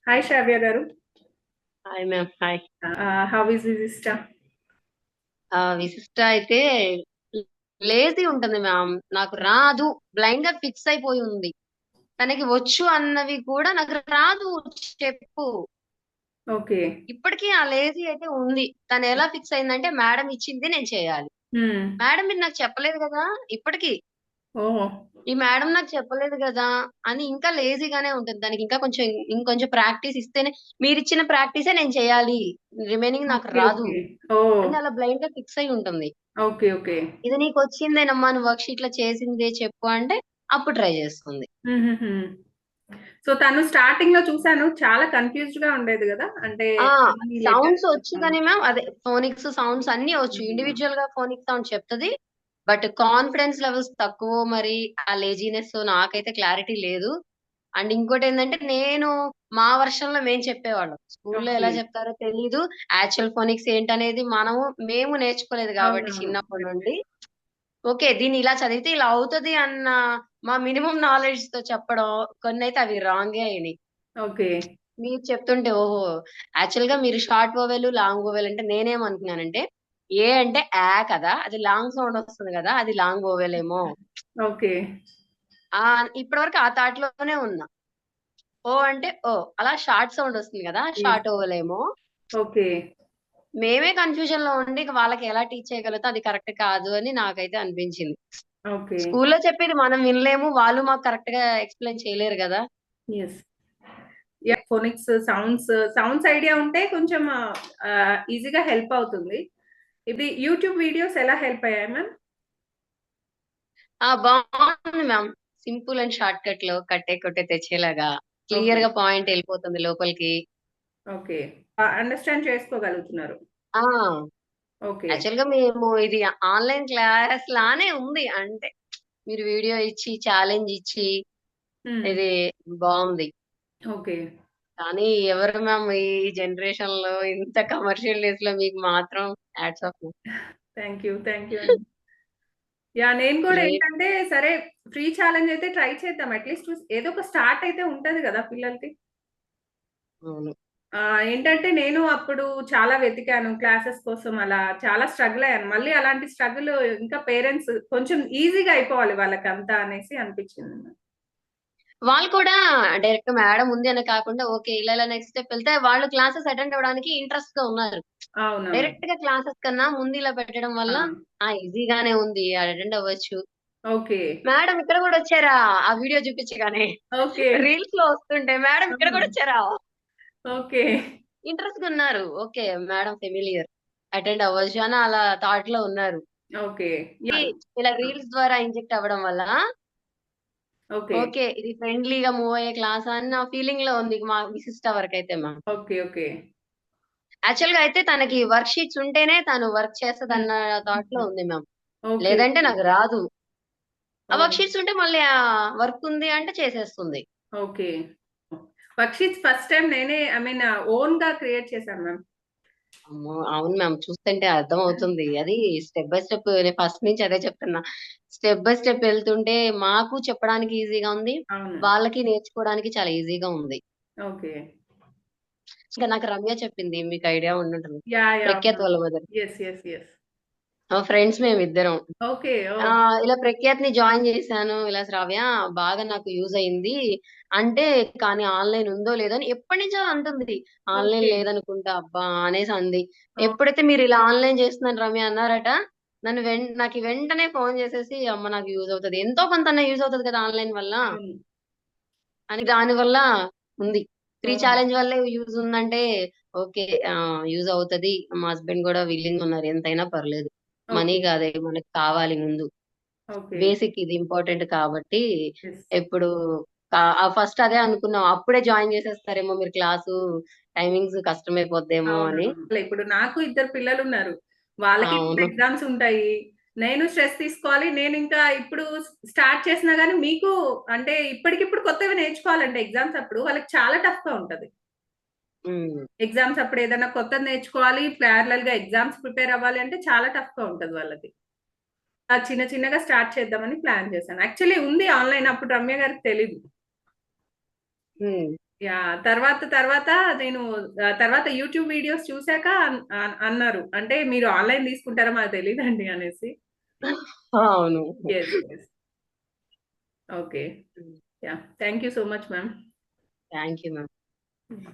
Hi Shravya గారు. Hi ma'am. Hi. How is Vishishta? Vishishta అయితే lazy ఉంటుంది మ్యామ్. నాకు రాదు, బ్లైండ్ గా ఫిక్స్ అయిపోయి ఉంది. తనకి వచ్చు అన్నవి కూడా నాకు రాదు చెప్పు. ఓకే. ఇప్పటికీ ఆ లేజీ అయితే ఉంది. తను ఎలా ఫిక్స్ అయిందంటే మేడం ఇచ్చింది నేను చేయాలి. హ్మ్. మేడం మీరు నాకు చెప్పలేదు కదా. ఇప్పటికీ ఓహ్! ఈ మేడం నాకు చెప్పలేదు కదా అని ఇంకా లేజీగానే ఉంటుంది. దానికి ఇంకా కొంచెం ఇంకొంచెం ప్రాక్టీస్ ఇస్తేనే, మీరిచ్చిన ప్రాక్టీసే నేను చేయాలి, రిమైనింగ్ నాకు ఓకే. రాదు ఓకే. ఓహ్! అని అలా బ్లైండ్ గా ఫిక్స్ అయి ఉంటుంది. ఓకే. ఓకే. ఇది నీకొచ్చిందేనమ్మా, నువ్వు వర్క్ షీట్‌లో చేసిందే చెప్పు అంటే, అప్పుడు ట్రై చేస్తుంది. హుహుహు. సో, తను స్టార్టింగ్‌లో చూసాను చాలా కన్‌ఫ్యూజ్డ్‌గా ఉండేది గదా! అంటే ఆ! కొన్ని సౌండ్స్ లెటర్స్. ఒచ్చు గాని మ్యామ్, అదే ఫోనిక్స్ సౌండ్స్ అన్నీ ఒచ్చు. హ్మ్. ఇండివిడ్యుయల్‌గా ఫోనిక్ సౌండ్ చెప్తది. బట్ కాన్ఫిడెన్స్ లెవెల్స్ తక్కువో మరి, ఆ లేజీనెస్సో నాకైతే క్లారిటీ లేదు. అండ్ ఇంకోటేందంటే, నేను మా వెర్షన్‌లో మేము చెప్పేవాళ్ళం. స్కూల్‌లో ఓకే. ఎలా చెప్తారో తెలీదు. యాక్చువల్ ఫోనిక్స్ ఏంటనేది మేము నేర్చుకోలేదు గాబట్టి అవునవును. చిన్నప్పటి కరెక్టే. నుండి. ఓకే, దీన్ని ఇలా చదివితే ఇలా అవుతది అన్న మా మినిమమ్ నాలెడ్జ్‌తో చెప్పడం. కొన్నైతే అవి రాంగే అయినియి. ఓకే. మీరు చెప్తుంటే ఓహో! యాక్చువల్‌గా మీరు షార్ట్ వోవెల్, లాంగ్ వోవెల్ అంటే నేనేమనుకున్నానంటే, ఏ అంటే కదా! అది లాంగ్ సౌండ్ వస్తుంది గదా! అది లాంగ్ వోవెల్ ఏమో. ఓకే. ఇప్పటి వరకు ఆ థాట్‌లోనే ఉన్నా. ఓ అంటే ఓ, అలా షార్ట్ సౌండ్ వస్తుంది గదా! యెస్. షార్ట్ వోవెల్ ఏమో. ఓకే. మేమే కన్‌ఫ్యూజన్‌లో ఉండి ఇక వాళ్ళకి ఎలా టీచ్ చేయగలుగుతా అది కరెక్ట్ కాదు అని నాకైతే అనిపించింది. ఓకే. స్కూల్‌లో చెప్పేది మనం వినలేము. వాళ్ళు మాకు కరెక్ట్‌గా ఎక్స్‌ప్లెయిన్ చేయలేరు గదా! Yes. Yeah! Phonics, sounds idea ఉంటే కొంచెం ఈజీగా హెల్ప్ అవుతుంది. ఇది యూట్యూబ్ వీడియోస్ ఎలా హెల్ప్ అయ్యాయి మ్యామ్? బావుంది మ్యామ్. సింపుల్ అండ్ షార్ట్ కట్‌లో కట్టే కొట్టే తెచ్చేలాగా ఓకే. క్లియర్‌గా పాయింట్ ఎళ్ళిపోతుంది లోపలికి. ఓకే. అండర్‌స్టాండ్ చేసుకోగలుగుతున్నారు. ఆ! ఓకే. యాక్చువల్‌గా మేము ఇది ఆన్‌లైన్ క్లాస్ లానే ఉంది. అంటే మీరు వీడియో ఇచ్చి, ఛాలెంజ్ ఇచ్చి హ్మ్. ఇది బావుంది. ఓకే. కానీ ఎవరు మ్యామ్ ఈ జనరేషన్‌లో ఇంత కమర్షియల్ డేస్‌లో మీకు మాత్రం hats off ma'am. Thank you. Thank you అండి. యాహ్! నేను కూడా లేదు. ఏంటంటే సరే ఫ్రీ ఛాలెంజ్ అయితే ట్రై చేద్దాం. అట్‌లీస్ట్ ఏదో ఒక స్టార్ట్ అయితే ఉంటది గదా! పిల్లలకి. అవును. ఏంటంటే నేను అప్పుడు చాలా వెతికాను క్లాసెస్ కోసం అలా చాలా స్ట్రగుల్ అయ్యాను. మళ్ళీ అలాంటి స్ట్రగుల్ ఇంకా పేరెంట్స్ కొంచెం ఈజీగా అయిపోవాలి వాళ్ళకంతా అనేసి అనిపించింది. వాళ్ళు కూడా డైరెక్ట్ మేడం ఉంది అని కాకుండా ఓకే, ఇలా నెక్స్ట్ స్టెప్ వెళ్తే వాళ్ళు క్లాసెస్ అటెండ్ అవ్వడానికి ఇంట్రెస్ట్‌గా ఉన్నారు. అవునవును. డైరెక్ట్‌గా క్లాసెస్ కన్నా ముందు ఇలా పెట్టడం ఆ! వల్ల ఈజీగానే ఉంది, అటెండ్ అవ్వచ్చు. ఓకే. మేడం ఇక్కడ గూడా వచ్చారా? ఆ వీడియో చూపించగానే ఓకే. రీల్స్‌లో వస్తుంటే మేడం ఇక్కడ ఆహా! గూడా వచ్చారా? ఓకే. ఇంట్రెస్ట్‌గా ఉన్నారు. ఓకే, మేడం ఫెమిలియర్, అటెండ్ అవ్వచ్చు అని అలా థాట్‌లో ఉన్నారు. ఓకే. ఈ యాహ్! ఇలా ఆ! రీల్స్ ద్వారా ఇంజెక్ట్ అవ్వడం వల్ల ఓకే. ఓకే, ఇది ఫ్రెండ్లీగా మూవ్ అయ్యే క్లాస్ అన్న ఫీలింగ్‌లో ఉంది మా విశిష్ట వరకైతే మ్యామ్. ఓకే. ఓకే. యాక్చువల్‌గా అయితే తనకి వర్క్ షీట్స్ ఉంటేనే తను వర్క్ హ్మ్. చేస్తదన్న థాట్‌లో హుహు. ఉంది మ్యామ్. ఓకే. లేదంటే ఓకే. నాకు రాదు. ఆ వర్క్ ఓహ్! షీట్స్ ఉంటే మళ్ళీ వర్క్ ఉంది అంటే చేసేస్తుంది. Okay. Work sheets first time నేనే ఓన్‌గా క్రియేట్ చేశాను మ్యామ్. అమ్మో! అవును మ్యామ్. చూస్తుంటే అర్థమవుతుంది. అది స్టెప్ బై స్టెప్ నేను ఫస్ట్ నుంచి అదే చెప్తున్నా. స్టెప్ బై స్టెప్ ఎళ్తుంటే మాకు చెప్పడానికి ఈజీగా ఉంది. అవును. వాళ్ళకి నేర్చుకోవడానికి చాలా ఈజీగా ఉంది. ఓకే. ఇంకా నాకు రమ్య చెప్పింది. మీకు ఐడియా ఉండుంటుంది. యాహ్! యాహ్! ప్రఖ్యాత్ మ్యామ్. వాళ్ళ mother. Yes. Yes. Yes. Friends మేమిద్దరం. ఓకే. ఓహ్! ఇలా ప్రఖ్యాత్‌ని జాయిన్ చేశాను. ఇలా శ్రావ్య బాగా నాకు యూజ్ అయింది. అంటే కానీ ఆన్‌లైన్ ఉందో లేదో అని ఎప్పటినుంచో అంటుంది. Online okay. లేదనుకుంటా అబ్బా అనేసి అంది. ఓహ్! ఎప్పుడైతే మీరు ఇలా ఆన్‌లైన్ చేస్తున్నాను రమ్య అన్నారట, నాకు వెంటనే ఫోను చేసేసి అమ్మ నాకు యూజ్ అవుతది. ఎంతో కొంతన్నా యూజ్ అవుతది కదా ఆన్‌లైన్ వల్ల అవును. అని, దానివల్ల ఉంది. ఫ్రీ ఓహ్! ఛాలెంజ్ వల్లే యూజ్ ఉందంటే ఓకే. యూజ్ అవుతది. మా హస్బెండ్ గూడా విల్లింగ్ ఉన్నారు. ఎంతైనా పర్లేదు. Money okay. కాదే మనకు కావాలి ముందు. ఓకే. బేసిక్ ఇది ఇంపార్టెంట్ కాబట్టి యెస్. ఎప్పుడు ఫస్ట్ అదే అనుకున్నాం. అప్పుడే జాయిన్ చేసేస్తారేమో మీరు క్లాసు, టైమింగ్స్ కష్టమైపోద్దేమో అని. అవునవును. ఇప్పుడు నాకు ఇద్దరు పిల్లలున్నారు. వాళ్ళకి ఇప్పుడు అవును. ఎగ్జామ్స్ ఉంటాయి. నేను స్ట్రెస్ తీసుకోవాలి. నేనింకా ఇప్పుడు స్టార్ట్ చేసినా గాని మీకు అంటే ఇప్పటికిప్పుడు కొత్తవి నేర్చుకోవాలంటే ఎగ్జామ్స్ అప్పుడు వాళ్ళకి చాలా టఫ్‌గా ఉంటది. హ్మ్. ఎగ్జామ్స్ అప్పుడు ఏదైనా కొత్తది నేర్చుకోవాలి. ప్యారలల్‌గా ఎగ్జామ్స్ ప్రిపేర్ అవ్వాలి అంటే చాలా టఫ్‌గా ఉంటది వాళ్ళకి. చిన్న చిన్నగా స్టార్ట్ చేద్దామని ప్లాన్ చేశాను. యాక్చువల్లీ ఉంది ఆన్‌లైన్ అప్పుడు రమ్య గారికి తెలీదు. హ్మ్. యాహ్! తర్వాత నేను తర్వాత యూట్యూబ్ వీడియోస్ చూసాక అన్నారు. అంటే మీరు ఆన్‌లైన్ తీసుకుంటారో మాకు తెలీదండి అనేసి. అవును. Yes. Yes. Okay. Yeah! Thank you so much ma'am. Thank you ma'am. హ్మ్.